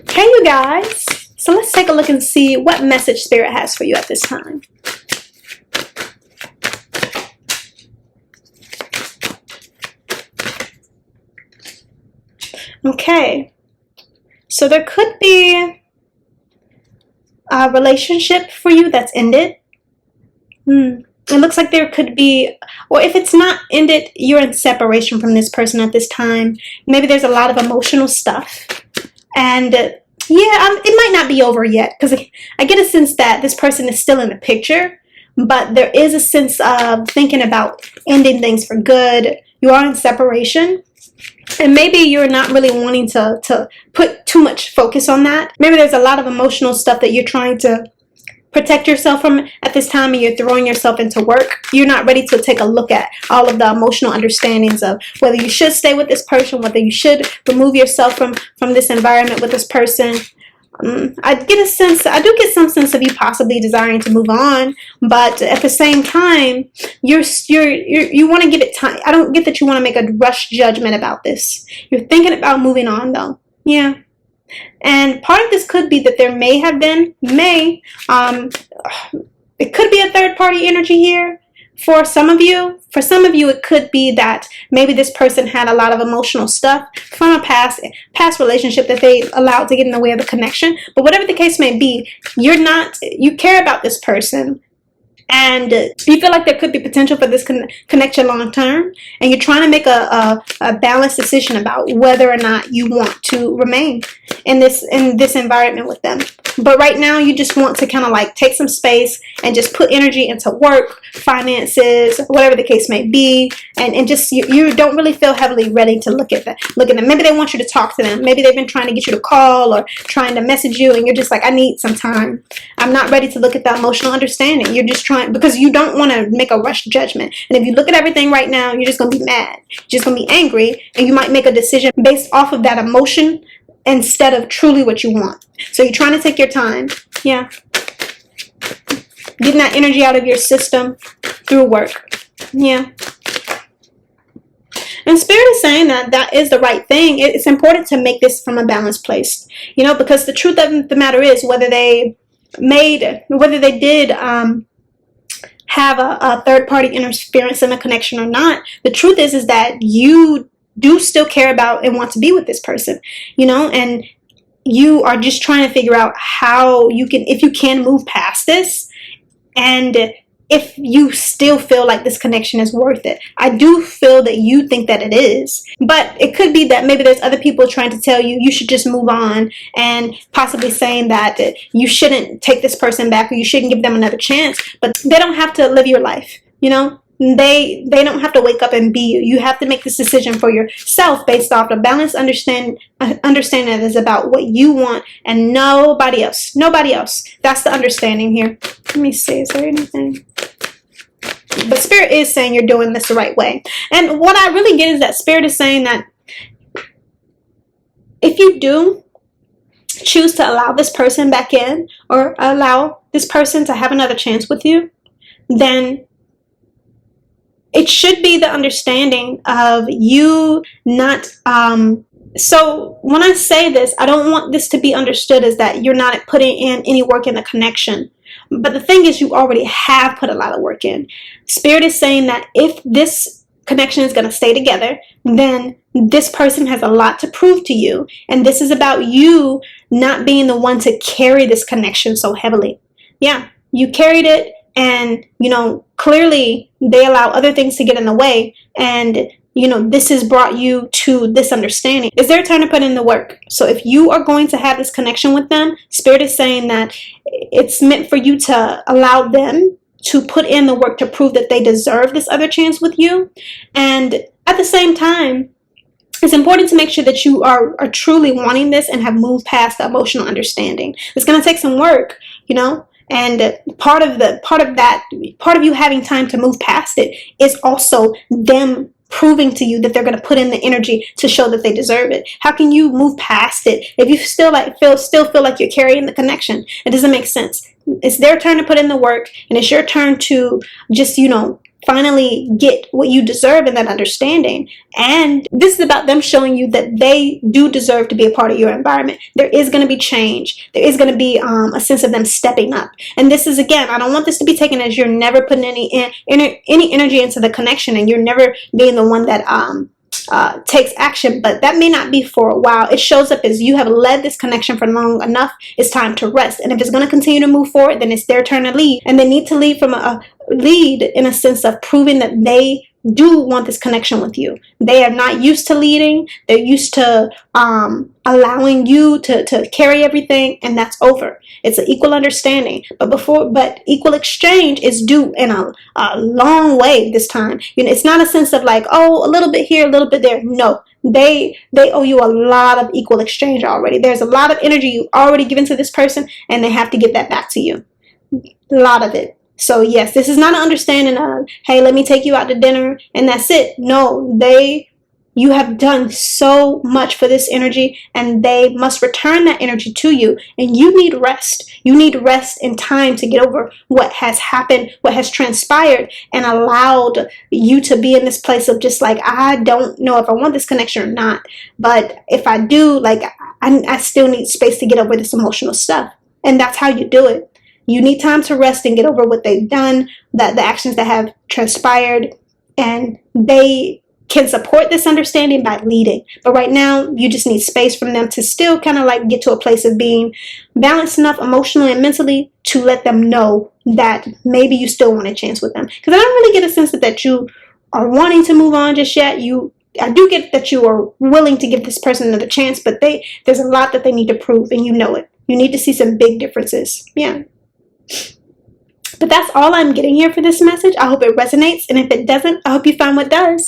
Hey, you guys. So let's take a look and see what message Spirit has for you at this time. Okay. So there could be a relationship for you that's ended. It looks like there could be, or if it's not ended, you're in separation from this person at this time. Maybe there's a lot of emotional stuff. And it might not be over yet, because I get a sense that this person is still in the picture, but there is a sense of thinking about ending things for good. You are in separation. And maybe you're not really wanting to put too much focus on that. Maybe there's a lot of emotional stuff that you're trying to protect yourself from at this time, and you're throwing yourself into work. You're not ready to take a look at all of the emotional understandings of whether you should stay with this person, whether you should remove yourself from this environment with this person. I do get some sense of you possibly desiring to move on, but at the same time, you want to give it time. I don't get that you want to make a rush judgment about this. You're thinking about moving on, though. Yeah. And part of this could be that there may have been, it could be a third party energy here for some of you. For some of you, it could be that maybe this person had a lot of emotional stuff from a past relationship that they allowed to get in the way of the connection. But whatever the case may be, you care about this person, and you feel like there could be potential for this connection long term, and you're trying to make a balanced decision about whether or not you want to remain in this environment with them. But right now, you just want to kind of like take some space and just put energy into work, finances, whatever the case may be, and just you don't really feel heavily ready to look at them. Maybe they want you to talk to them. Maybe they've been trying to get you to call or trying to message you, and you're just like, I need some time. I'm not ready to look at the emotional understanding. You're just trying, because you don't want to make a rush judgment. And if you look at everything right now, you're just going to be mad. You're just going to be angry, and you might make a decision based off of that emotion instead of truly what you want. So you're trying to take your time. Yeah. Getting that energy out of your system through work. Yeah. And Spirit is saying that is the right thing. It's important to make this from a balanced place. Because the truth of the matter is, whether they did have a third-party interference in a connection or not, the truth is that you do still care about and want to be with this person, and you are just trying to figure out how if you can move past this, and if you still feel like this connection is worth it. I do feel that you think that it is, but it could be that maybe there's other people trying to tell you should just move on, and possibly saying that you shouldn't take this person back, or you shouldn't give them another chance. But they don't have to live your life, They don't have to wake up and be you. You have to make this decision for yourself based off the balanced understanding that is about what you want and nobody else. Nobody else. That's the understanding here. Let me see. Is there anything? But Spirit is saying you're doing this the right way. And what I really get is that Spirit is saying that if you do choose to allow this person back in, or allow this person to have another chance with you, then it should be the understanding of you not, so when I say this, I don't want this to be understood as that you're not putting in any work in the connection. But the thing is, you already have put a lot of work in. Spirit is saying that if this connection is going to stay together, then this person has a lot to prove to you. And this is about you not being the one to carry this connection so heavily. Yeah, you carried it. And, clearly they allow other things to get in the way. And, this has brought you to this understanding. It's their time to put in the work. So if you are going to have this connection with them, Spirit is saying that it's meant for you to allow them to put in the work to prove that they deserve this other chance with you. And at the same time, it's important to make sure that you are truly wanting this and have moved past the emotional understanding. It's going to take some work, And part of you having time to move past it is also them proving to you that they're going to put in the energy to show that they deserve it. How can you move past it if you still feel like you're carrying the connection? It doesn't make sense. It's their turn to put in the work, and it's your turn to just, finally get what you deserve in that understanding. And this is about them showing you that they do deserve to be a part of your environment. There is going to be change. There is going to be a sense of them stepping up. And this is, again, I don't want this to be taken as you're never putting any energy into the connection, and you're never being the one that takes action, but that may not be for a while. It shows up as you have led this connection for long enough. It's time to rest. And if it's going to continue to move forward, then it's their turn to lead. And they need to lead from a lead in a sense of proving that they do want this connection with you. They are not used to leading. They're used to allowing you to carry everything, and that's over. It's an equal understanding. But equal exchange is due in a long way this time. It's not a sense of like, oh, a little bit here, a little bit there. No. They owe you a lot of equal exchange already. There's a lot of energy you've already given to this person, and they have to give that back to you. A lot of it. So yes, this is not an understanding of, hey, let me take you out to dinner and that's it. No, you have done so much for this energy, and they must return that energy to you. And you need rest. You need rest and time to get over what has happened, what has transpired, and allowed you to be in this place of just like, I don't know if I want this connection or not. But if I do, like, I still need space to get over this emotional stuff. And that's how you do it. You need time to rest and get over what they've done, the actions that have transpired, and they can support this understanding by leading. But right now, you just need space from them to still kind of like get to a place of being balanced enough emotionally and mentally to let them know that maybe you still want a chance with them. Because I don't really get a sense that you are wanting to move on just yet. I do get that you are willing to give this person another chance, but there's a lot that they need to prove, and you know it. You need to see some big differences. Yeah. But that's all I'm getting here for this message. I hope it resonates, and if it doesn't, I hope you find what does.